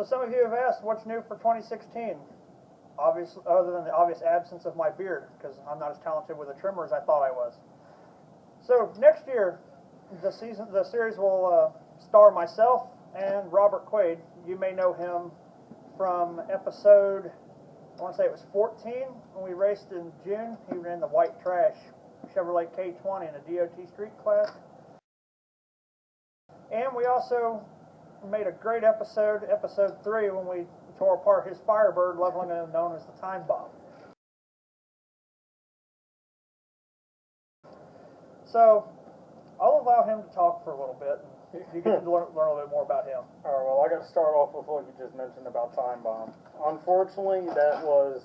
some of you have asked what's new for 2016. Obviously, other than the obvious absence of my beard, because I'm not as talented with a trimmer as I thought I was. So next year, the series will star myself and Robert Quaid. You may know him from episode, I want to say it was 14, when we raced in June. He ran the white trash Chevrolet K20 in a DOT street class. And we also made a great episode, episode 3, when we tore apart his Firebird, leveling him, known as the Time Bomb. So, I'll allow him to talk for a little bit, and you get to learn a little bit more about him. All right, well, I got to start off with what you just mentioned about Time Bomb. Unfortunately, that was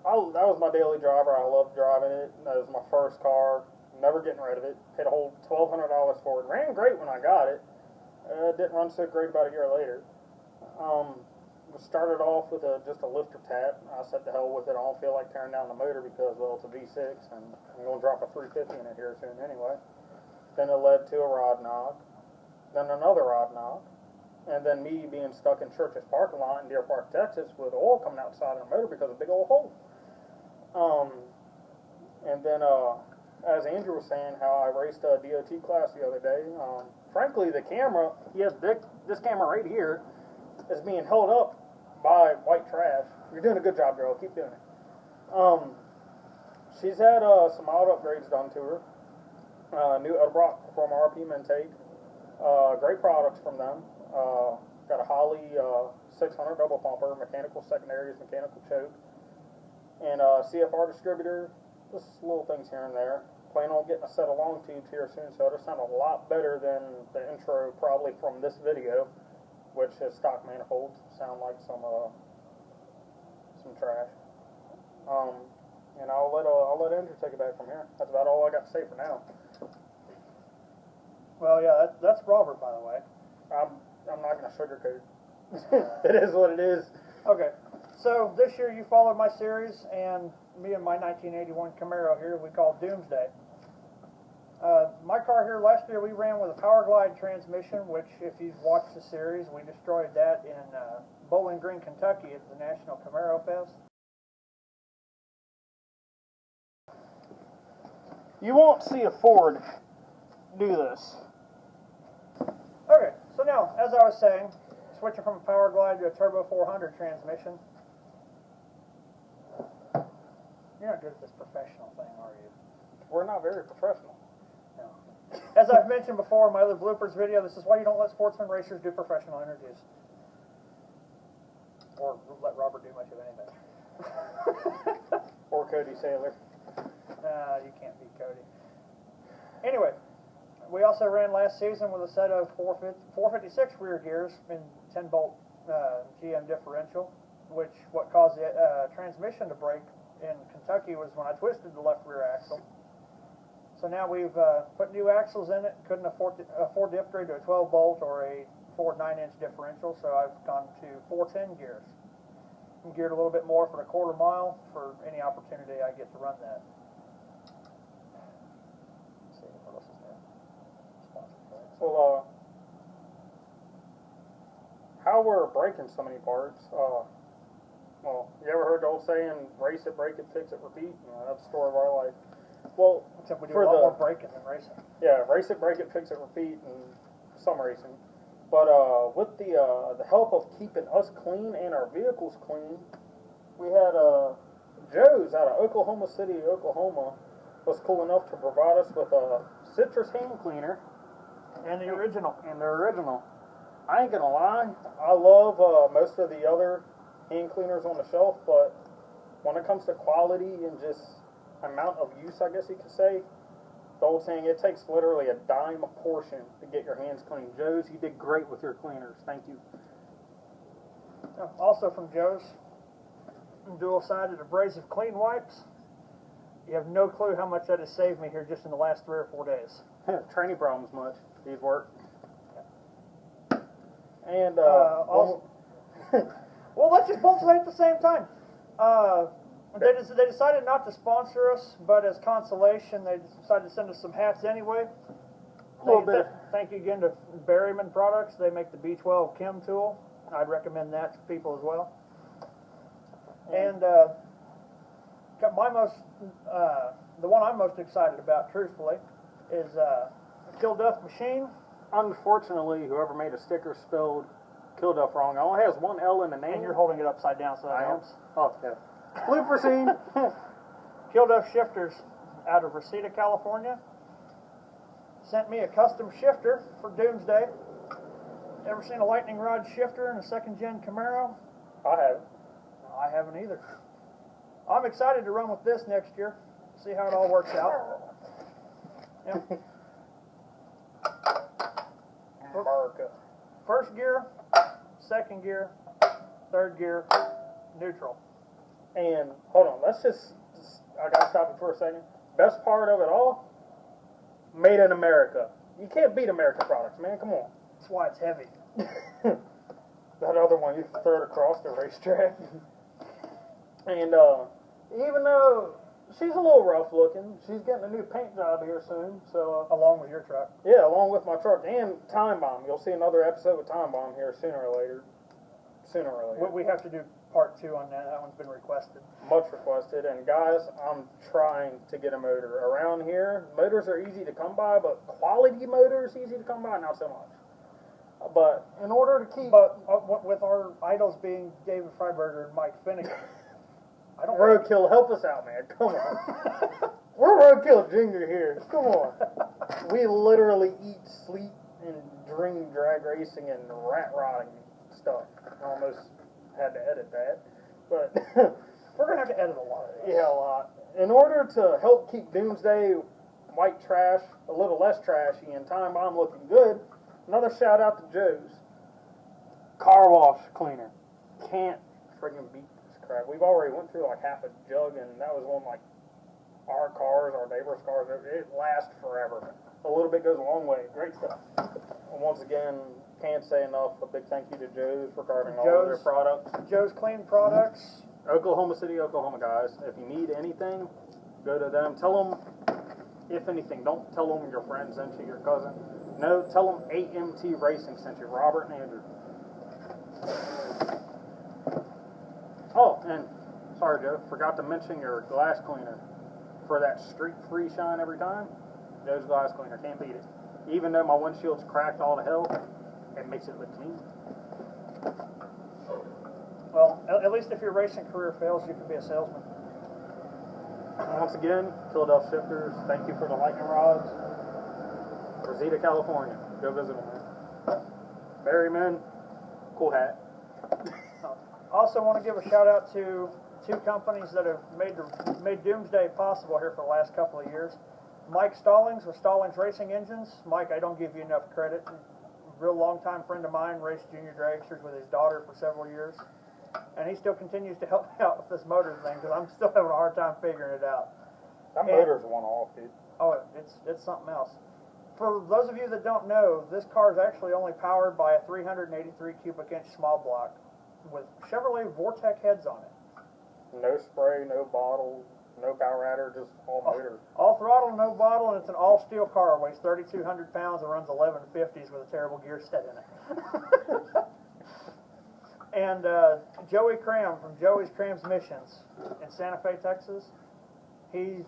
my daily driver. I loved driving it. That was my first car. Never getting rid of it. Paid a whole $1,200 for it. Ran great when I got it. Didn't run so great about a year later. Started off with just a lifter tap. I said to hell with it. I don't feel like tearing down the motor because, well, it's a V6 and I'm going to drop a 350 in it here soon anyway. Then it led to a rod knock, then another rod knock, and then me being stuck in Church's parking lot in Deer Park, Texas with oil coming outside of the motor because of a big old hole. And then, as Andrew was saying, how I raced a DOT class the other day, frankly, the camera, this camera right here, is being held up by white trash. You're doing a good job, girl. Keep doing it. She's had some mild upgrades done to her. New Edelbrock Performer RPM intake. Great products from them. Got a Holly 600 double pumper, mechanical secondaries, mechanical choke, and CFR distributor. Just little things here and there. Plan on getting a set of long tubes here soon, so it'll sound a lot better than the intro probably from this video, which is stock manifolds. Sound like some trash. And I'll let Andrew take it back from here. That's about all I got to say for now. Well, yeah, that's Robert, by the way. I'm not going to sugarcoat. It is what it is. Okay, so this year you followed my series, and me and my 1981 Camaro here we call Doomsday. My car here last year we ran with a Power Glide transmission, which if you've watched the series, we destroyed that in Bowling Green, Kentucky at the National Camaro Fest. You won't see a Ford do this. Okay, so now, as I was saying, switching from a Power Glide to a Turbo 400 transmission. You're not good at this professional thing, are you? We're not very professional. No. As I've mentioned before in my other bloopers video, this is why you don't let sportsman racers do professional interviews. Or let Robert do much of anything. Or Cody Saylor. You can't beat Cody. Anyway, we also ran last season with a set of 456 rear gears in 10-bolt GM differential, what caused the transmission to break in Kentucky was when I twisted the left rear axle. So now we've put new axles in it. Couldn't afford the upgrade to a 12-bolt or a Ford 9-inch differential, so I've gone to 410 gears. I'm geared a little bit more for a quarter mile for any opportunity I get to run that. Let's see, what else is there? Well, how we're breaking so many parts. Well, you ever heard the old saying, race it, break it, fix it, repeat? That's the story of our life. Well, except we do a lot more breaking than racing. Yeah, race it, break it, fix it, repeat, and some racing. But with the help of keeping us clean and our vehicles clean, we had Joe's out of Oklahoma City, Oklahoma, was cool enough to provide us with a citrus hand cleaner. And the original. I ain't gonna lie, I love most of the other hand cleaners on the shelf, but when it comes to quality and just amount of use, I guess you could say, the old saying, it takes literally a dime a portion to get your hands clean. Joe's, you did great with your cleaners. Thank you. Also from Joe's, dual-sided abrasive clean wipes. You have no clue how much that has saved me here just in the last 3 or 4 days. Training problems much. These work. And also, well, let's just both say it at the same time. They decided not to sponsor us, but as consolation, they decided to send us some hats anyway. A little bit. Thank you again to Berryman Products. They make the B12 Chem tool. I'd recommend that to people as well. And my most, the one I'm most excited about, truthfully, is Kill Duff Machine. Unfortunately, whoever made a sticker spelled Kill Duff wrong. It only has one L in the name. And you're holding it upside down, so that I am. helps. Oh, yeah. Blooper scene. Kill Duff Shifters out of Reseda, California. Sent me a custom shifter for Doomsday. Ever seen a lightning rod shifter in a second-gen Camaro? I haven't. I haven't either. I'm excited to run with this next year. See how it all works out. Yep. America. First gear, second gear, third gear, neutral. And hold on, let's just I gotta stop you for a second. Best part of it all, made in America. You can't beat American products, man. Come on. That's why it's heavy. That other one, you throw it across the racetrack. And even though she's a little rough looking, she's getting a new paint job here soon. So along with your truck. Yeah, along with my truck and Time Bomb. You'll see another episode with Time Bomb here sooner or later. We have to do part 2 on that. That one's been requested. Much requested. And guys, I'm trying to get a motor. Around here, motors are easy to come by, but quality motors easy to come by, not so much. But in order to keep... But with our idols being David Freiberger and Mike Finnegan, I don't... Roadkill, help us out, man. Come on. We're Roadkill Junior here. Come on. We literally eat, sleep, and dream drag racing and rat rotting stuff. I almost had to edit that. But we're going to have to edit a lot of this. Yeah, a lot. In order to help keep Doomsday white trash a little less trashy and Time Bomb looking good, another shout out to Joe's car wash cleaner. Can't friggin' beat this crap. We've already went through like half a jug, and that was one like our cars, our neighbors' cars. It lasts forever. A little bit goes a long way. Great stuff. And once again, can't say enough. A big thank you to Joe's regarding all of their products. Joe's Clean Products. Oklahoma City, Oklahoma, guys. If you need anything, go to them. Tell them, if anything, don't tell them your friend sent you, your cousin. No, tell them AMT Racing sent you, Robert and Andrew. Oh, and sorry, Joe, forgot to mention your glass cleaner for that street free shine every time. Joe's glass cleaner, can't beat it. Even though my windshield's cracked all to hell, it makes it look clean. Well, at least if your racing career fails, you can be a salesman. And once again, Philadelphia Shifters, thank you for the lightning rods. Reseda, California. Go visit them, man. Berryman, cool hat. I also want to give a shout out to 2 companies that have made Doomsday possible here for the last couple of years. Mike Stallings with Stallings Racing Engines. Mike, I don't give you enough credit. Real long-time friend of mine, raced junior dragsters with his daughter for several years. And he still continues to help me out with this motor thing because I'm still having a hard time figuring it out. That motor's one off, dude. Oh, it's something else. For those of you that don't know, this car is actually only powered by a 383 cubic inch small block with Chevrolet Vortec heads on it. No spray, no bottle, no power adder, just all motor. All throttle, no bottle, and it's an all-steel car. Weighs 3,200 pounds and runs 1150s with a terrible gear set in it. And Joey Cram from Joey's Transmissions in Santa Fe, Texas. He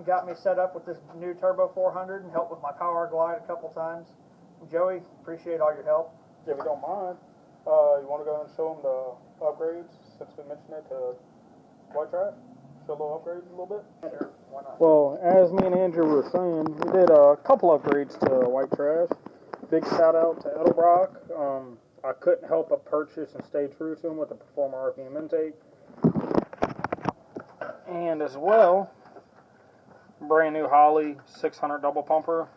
got me set up with this new Turbo 400 and helped with my Power Glide a couple times. Joey, appreciate all your help. If you don't mind, you want to go and show them the upgrades since we mentioned it to White Trash? Show the upgrades a little bit? Sure, why not? Well, as me and Andrew were saying, we did a couple upgrades to White Trash. Big shout out to Edelbrock. I couldn't help but purchase and stay true to him with the Performer RPM intake. And as well, brand new Holley 600 double pumper,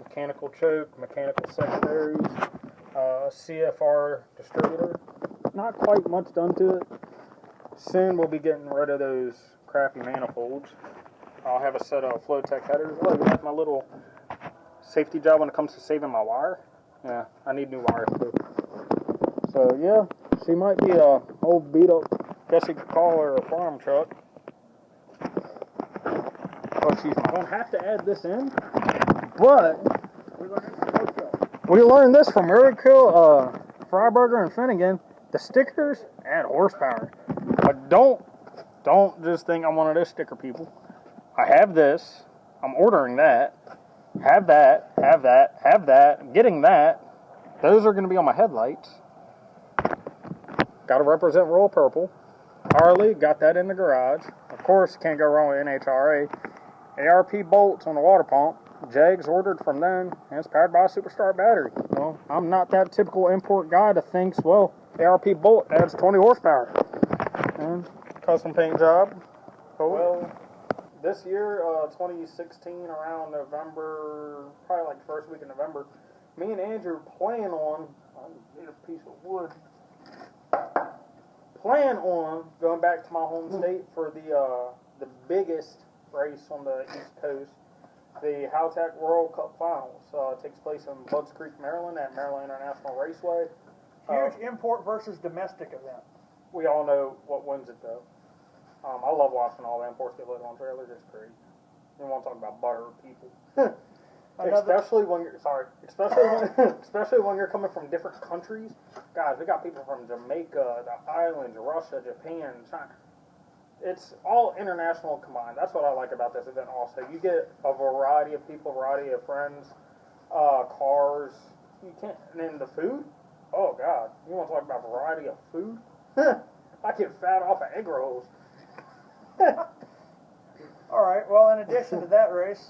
mechanical choke, mechanical secondaries, CFR distributor. Not quite much done to it. Soon we'll be getting rid of those crappy manifolds. I'll have a set of Flowtech headers. Look, that's my little safety job when it comes to saving my wire. Yeah, I need new wires too. So yeah, she might be a old beat up, guess you could call her a farm truck. Oh, excuse me. I don't have to add this in, but we learned this from Roadkill. Freiburger and Finnegan, the stickers add horsepower. But don't just think I'm one of those sticker people. I have this. I'm ordering that. Have that. I'm getting that. Those are going to be on my headlights. Got to represent Royal Purple. Harley, got that in the garage. Of course, can't go wrong with NHRA. ARP bolts on the water pump. Jegs ordered from them, and it's powered by a Superstar battery. Well, I'm not that typical import guy that thinks, well, ARP bolt adds 20 horsepower. And custom paint job. Cool. Well, this year, 2016, around November, probably like the first week of November, me and Andrew plan on, I need a piece of wood, plan on going back to my home state for the biggest race on the East Coast, the Howtack World Cup Finals. It takes place in Budds Creek, Maryland, at Maryland International Raceway. Huge import versus domestic event. We all know what wins it, though. I love watching all the imports get loaded on trailers. It's great. You want to talk about butter people. Especially when you're coming from different countries. Guys, we got people from Jamaica, the islands, Russia, Japan, China. It's all international combined. That's what I like about this event also. You get a variety of people, variety of friends, cars. You can't, and then the food. Oh God, you want to talk about variety of food? I get fat off of egg rolls. All right. Well, in addition to that race,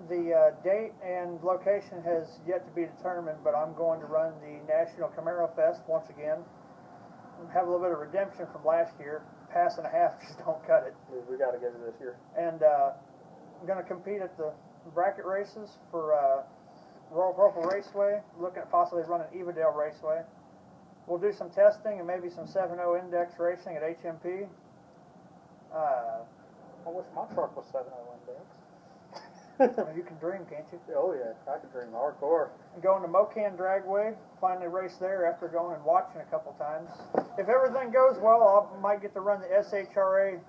the date and location has yet to be determined, but I'm going to run the National Camaro Fest once again. Have a little bit of redemption from last year. Pass and a half, just don't cut it. We got to get it this year. And I'm going to compete at the bracket races for Royal Purple Raceway. Looking at possibly running Evadale Raceway. We'll do some testing and maybe some 7.0 index racing at HMP. I wish my truck was 7.0 index. You can dream, can't you? Oh yeah, I can dream hardcore. And going to Mocan Dragway, finally race there after going and watching a couple times. If everything goes well, I might get to run the SHRA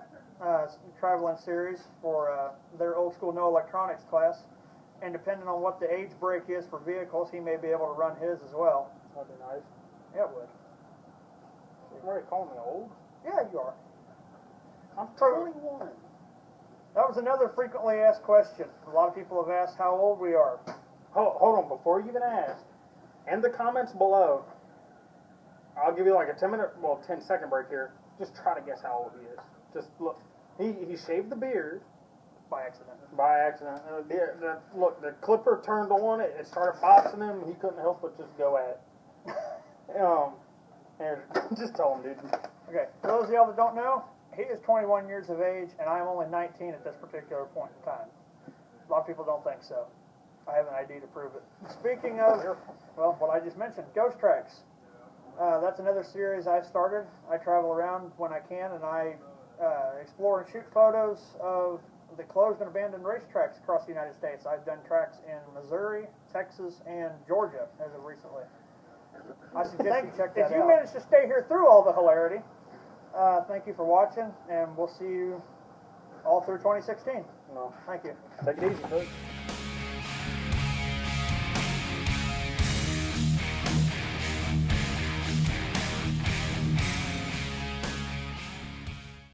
Traveling Series for their old school no electronics class. And depending on what the age break is for vehicles, he may be able to run his as well. That'd be nice. Yeah, it would. You ready to call me old? Yeah, you are. I'm 21. That was another frequently asked question. A lot of people have asked how old we are. Hold on, before you even ask, in the comments below, I'll give you like a 10-second break here. Just try to guess how old he is. Just look. He shaved the beard. By accident. By accident. Look, the clipper turned on, it started boxing him, he couldn't help but just go at it. And just tell him, dude. Okay, for those of y'all that don't know, he is 21 years of age, and I'm only 19 at this particular point in time. A lot of people don't think so. I have an ID to prove it. Speaking of, well, what I just mentioned, Ghost Tracks. That's another series I've started. I travel around when I can, and I explore and shoot photos of the closed and abandoned racetracks across the United States. I've done tracks in Missouri, Texas, and Georgia as of recently. I suggest you check that out. If you managed to stay here through all the hilarity, thank you for watching, and we'll see you all through 2016. No. Thank you. Take it easy, folks.